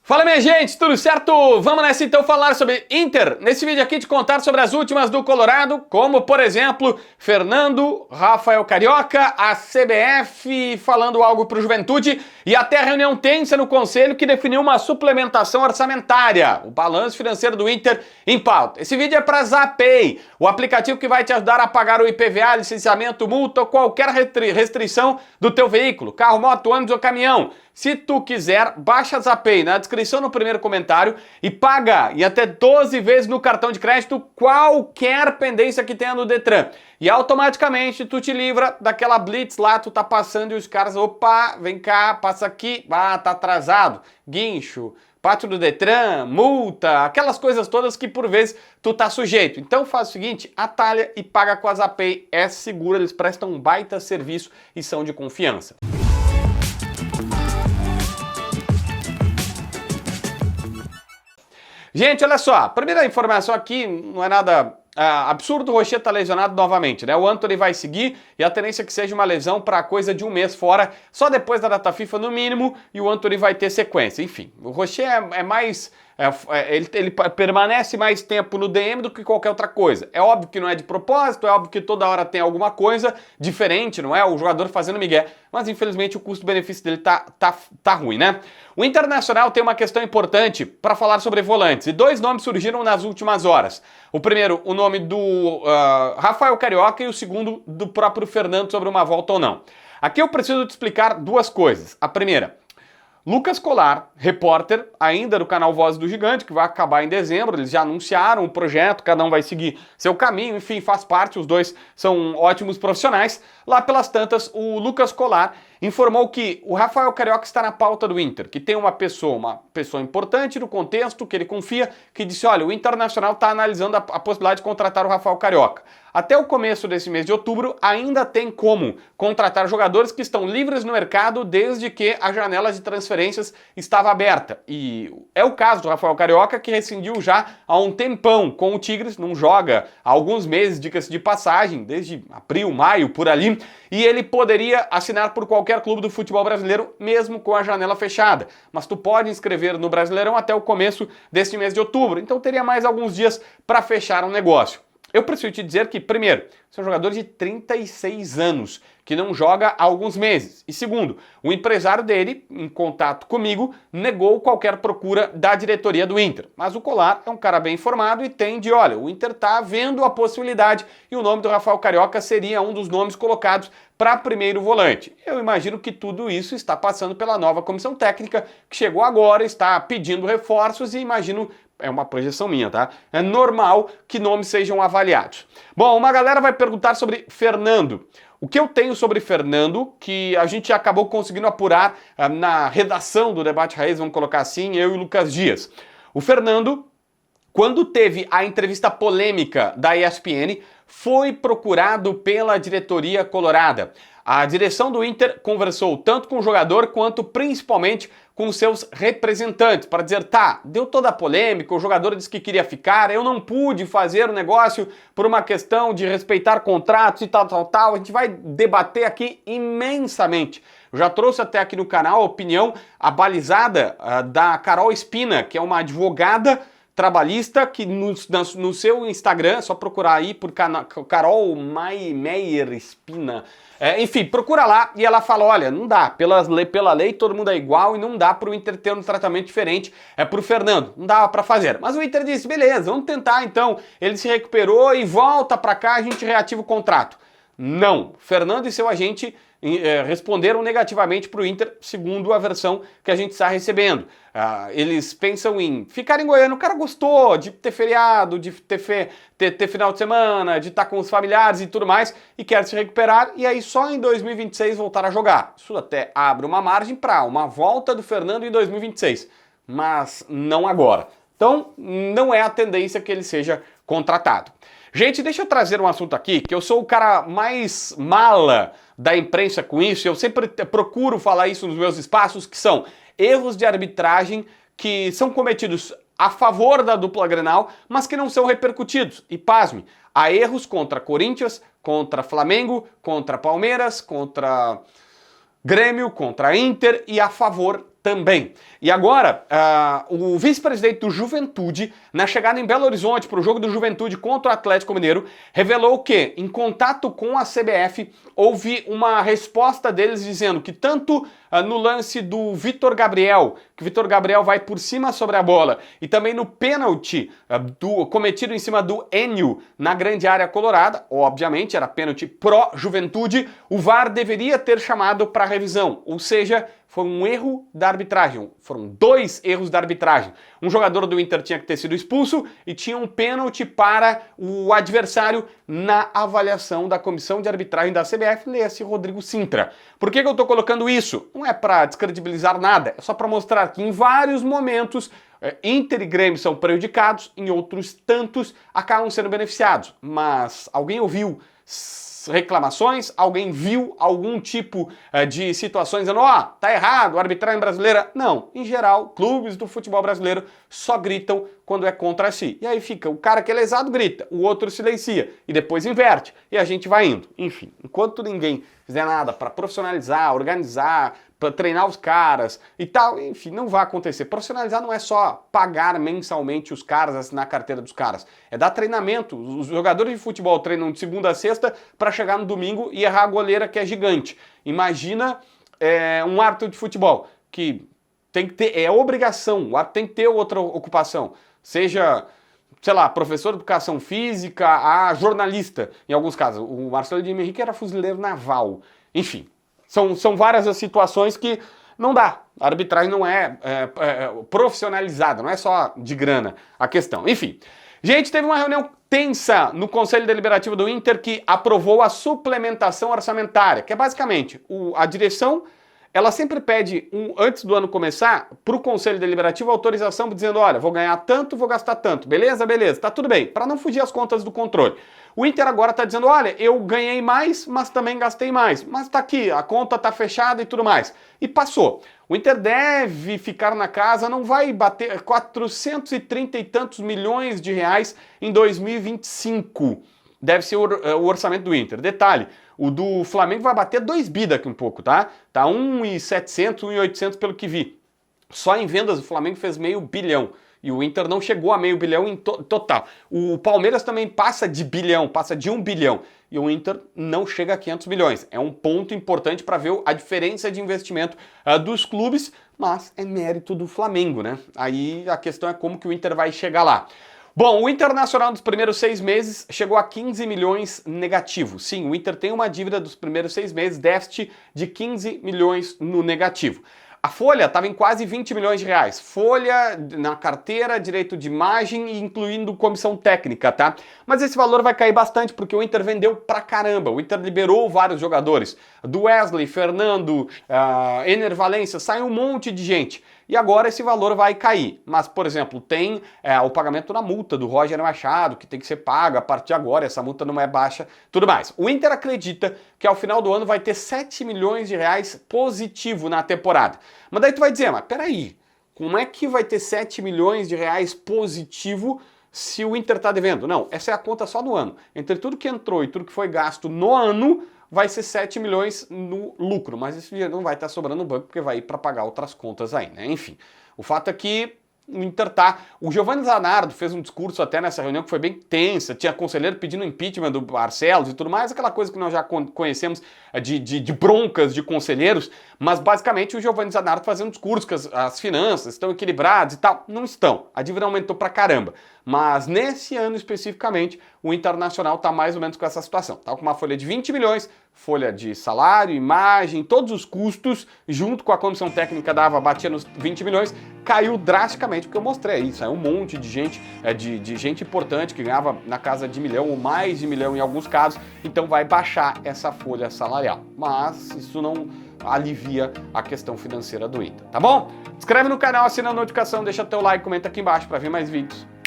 Fala minha gente, tudo certo? Vamos nessa então falar sobre Inter. Nesse vídeo aqui te contar sobre as últimas do Colorado, como por exemplo, Fernando, Rafael Carioca, a CBF falando algo pro Juventude e até a reunião tensa no Conselho que definiu uma suplementação orçamentária, o balanço financeiro do Inter em pauta. Esse vídeo é para Zapay, o aplicativo que vai te ajudar a pagar o IPVA, licenciamento, multa ou qualquer restrição do teu veículo, carro, moto, ônibus ou caminhão. Se tu quiser, baixa a Zapay na descrição no primeiro comentário e paga em até 12 vezes no cartão de crédito qualquer pendência que tenha no Detran. E automaticamente tu te livra daquela blitz lá, tu tá passando e os caras, opa, vem cá, passa aqui, tá atrasado, guincho, pátio do Detran, multa, aquelas coisas todas que por vezes tu tá sujeito. Então faz o seguinte, atalha e paga com a Zapay, é seguro, eles prestam um baita serviço e são de confiança. Gente, olha só, a primeira informação aqui não é nada absurdo, o Rocher tá lesionado novamente, né? O Antony vai seguir e a tendência é que seja uma lesão para coisa de um mês fora, só depois da data FIFA no mínimo, e o Antony vai ter sequência. Enfim, o Rocher é mais... ele permanece mais tempo no DM do que qualquer outra coisa. É óbvio que não é de propósito, é óbvio que toda hora tem alguma coisa diferente, não é? O jogador fazendo migué, mas infelizmente o custo-benefício dele tá ruim, né? O Internacional tem uma questão importante para falar sobre volantes, e dois nomes surgiram nas últimas horas. O primeiro, o nome do Rafael Carioca, e o segundo, do próprio Fernando, sobre uma volta ou não. Aqui eu preciso te explicar duas coisas. A primeira... Lucas Colar, repórter, ainda do canal Voz do Gigante, que vai acabar em dezembro, eles já anunciaram o projeto, cada um vai seguir seu caminho, enfim, faz parte, os dois são ótimos profissionais. Lá pelas tantas, o Lucas Colar informou que o Rafael Carioca está na pauta do Inter, que tem uma pessoa importante no contexto, que ele confia, que disse, olha, o Internacional está analisando a possibilidade de contratar o Rafael Carioca. Até o começo desse mês de outubro, ainda tem como contratar jogadores que estão livres no mercado desde que a janela de transferências estava aberta. E é o caso do Rafael Carioca, que rescindiu já há um tempão com o Tigres, não joga há alguns meses, diga-se de passagem, desde abril, maio, por ali, e ele poderia assinar por qualquer clube do futebol brasileiro, mesmo com a janela fechada. Mas tu pode inscrever no Brasileirão até o começo deste mês de outubro, então teria mais alguns dias para fechar um negócio. Eu preciso te dizer que, primeiro, você é um jogador de 36 anos, que não joga há alguns meses. E segundo, o empresário dele, em contato comigo, negou qualquer procura da diretoria do Inter. Mas o Colar é um cara bem informado e entende, olha, o Inter tá vendo a possibilidade e o nome do Rafael Carioca seria um dos nomes colocados para primeiro volante. Eu imagino que tudo isso está passando pela nova comissão técnica, que chegou agora, está pedindo reforços e imagino... É uma projeção minha, tá? É normal que nomes sejam avaliados. Bom, uma galera vai perguntar sobre Fernando. O que eu tenho sobre Fernando, que a gente acabou conseguindo apurar na redação do Debate Raiz, vamos colocar assim, eu e o Lucas Dias. O Fernando, quando teve a entrevista polêmica da ESPN, foi procurado pela diretoria colorada. A direção do Inter conversou tanto com o jogador quanto principalmente com seus representantes para dizer, tá, deu toda a polêmica, o jogador disse que queria ficar, eu não pude fazer o negócio por uma questão de respeitar contratos e tal, a gente vai debater aqui imensamente. Eu já trouxe até aqui no canal a opinião abalizada da Carol Espina, que é uma advogada trabalhista que no seu Instagram, é só procurar aí por Carol Meyer Espina, enfim, procura lá e ela fala, olha, não dá, pela lei todo mundo é igual e não dá para o Inter ter um tratamento diferente para o Fernando, não dava para fazer. Mas o Inter disse, beleza, vamos tentar então, ele se recuperou e volta para cá, a gente reativa o contrato. Não, Fernando e seu agente responderam negativamente para o Inter, segundo a versão que a gente está recebendo. Eles pensam em ficar em Goiânia, o cara gostou de ter feriado, de ter final de semana, de estar com os familiares e tudo mais, e quer se recuperar, e aí só em 2026 voltar a jogar. Isso até abre uma margem para uma volta do Fernando em 2026, mas não agora. Então, não é a tendência que ele seja contratado. Gente, deixa eu trazer um assunto aqui, que eu sou o cara mais mala da imprensa com isso, eu sempre procuro falar isso nos meus espaços, que são erros de arbitragem que são cometidos a favor da dupla Grenal, mas que não são repercutidos. E pasme, há erros contra Corinthians, contra Flamengo, contra Palmeiras, contra Grêmio, contra Inter e a favor também. E agora, o vice-presidente do Juventude, na chegada em Belo Horizonte para o jogo do Juventude contra o Atlético Mineiro, revelou que, em contato com a CBF, houve uma resposta deles dizendo que tanto no lance do Vitor Gabriel, que o Vitor Gabriel vai por cima sobre a bola, e também no pênalti cometido em cima do Enio na grande área colorada, obviamente era pênalti pró-Juventude, o VAR deveria ter chamado para revisão, ou seja, foi um erro da arbitragem, foram 2 erros da arbitragem. Um jogador do Inter tinha que ter sido expulso e tinha um pênalti para o adversário na avaliação da comissão de arbitragem da CBF, leia-se Rodrigo Sintra. Por que eu estou colocando isso? Não é para descredibilizar nada, é só para mostrar que em vários momentos Inter e Grêmio são prejudicados, em outros tantos acabam sendo beneficiados. Mas alguém ouviu reclamações? Alguém viu algum tipo de situações dizendo, tá errado, a arbitragem brasileira? Não, em geral, clubes do futebol brasileiro só gritam quando é contra si. E aí fica, o cara que é lesado grita, o outro silencia, e depois inverte, e a gente vai indo. Enfim, enquanto ninguém fizer nada para profissionalizar, organizar, para treinar os caras e tal, enfim, não vai acontecer. Profissionalizar não é só pagar mensalmente os caras, assinar a carteira dos caras, é dar treinamento. Os jogadores de futebol treinam de segunda a sexta para chegar no domingo e errar a goleira, que é gigante. Imagina um árbitro de futebol que tem que ter, é obrigação, o árbitro tem que ter outra ocupação, seja, sei lá, professor de educação física a jornalista, em alguns casos. O Marcelo de Henrique era fuzileiro naval, enfim. São várias as situações que não dá. A arbitragem não é profissionalizada, não é só de grana a questão. Enfim, gente, teve uma reunião tensa no Conselho Deliberativo do Inter que aprovou a suplementação orçamentária, que é basicamente a direção, ela sempre pede, antes do ano começar, para o Conselho Deliberativo autorização dizendo, olha, vou ganhar tanto, vou gastar tanto, beleza? Beleza, tá tudo bem, para não fugir as contas do controle. O Inter agora está dizendo, olha, eu ganhei mais, mas também gastei mais. Mas tá aqui, a conta tá fechada e tudo mais. E passou. O Inter deve ficar na casa, não vai bater 430 e tantos milhões de reais em 2025. Deve ser o orçamento do Inter. Detalhe, o do Flamengo vai bater 2 bi daqui um pouco, tá? Tá 1,700, 1,800 pelo que vi. Só em vendas o Flamengo fez $500 milhão. E o Inter não chegou a $500 milhão em total. O Palmeiras também passa de bilhão, passa de 1 bilhão. E o Inter não chega a 500 milhões. É um ponto importante para ver a diferença de investimento dos clubes, mas é mérito do Flamengo, né? Aí a questão é como que o Inter vai chegar lá. Bom, o Internacional nos primeiros 6 meses chegou a 15 milhões negativo. Sim, o Inter tem uma dívida dos primeiros 6 meses, déficit de 15 milhões no negativo. A folha estava em quase 20 milhões de reais. Folha na carteira, direito de imagem, incluindo comissão técnica, tá? Mas esse valor vai cair bastante porque o Inter vendeu pra caramba. O Inter liberou vários jogadores. Do Wesley, Fernando, Ener Valencia, saiu um monte de gente. E agora esse valor vai cair. Mas, por exemplo, tem o pagamento da multa do Roger Machado, que tem que ser paga a partir de agora, essa multa não é baixa, tudo mais. O Inter acredita que ao final do ano vai ter 7 milhões de reais positivo na temporada. Mas daí tu vai dizer, mas peraí, como é que vai ter 7 milhões de reais positivo se o Inter tá devendo? Não, essa é a conta só do ano. Entre tudo que entrou e tudo que foi gasto no ano, vai ser 7 milhões no lucro, mas esse dinheiro não vai estar sobrando no banco porque vai ir para pagar outras contas aí, né? Enfim, o fato é que o Inter tá... O Giovanni Zanardo fez um discurso até nessa reunião que foi bem tensa, tinha conselheiro pedindo impeachment do Barcelos e tudo mais, aquela coisa que nós já conhecemos de broncas de conselheiros, mas basicamente o Giovanni Zanardo fazendo um discurso que as finanças estão equilibradas e tal. Não estão, a dívida aumentou pra caramba, mas nesse ano especificamente o Internacional tá mais ou menos com essa situação, tá com uma folha de 20 milhões, folha de salário, imagem, todos os custos, junto com a comissão técnica batia nos 20 milhões, caiu drasticamente, porque eu mostrei aí, saiu um monte de gente, de gente importante que ganhava na casa de 1 milhão ou mais de 1 milhão em alguns casos, então vai baixar essa folha salarial. Mas isso não alivia a questão financeira do Inter, tá bom? Inscreve no canal, assina a notificação, deixa teu like, comenta aqui embaixo para ver mais vídeos.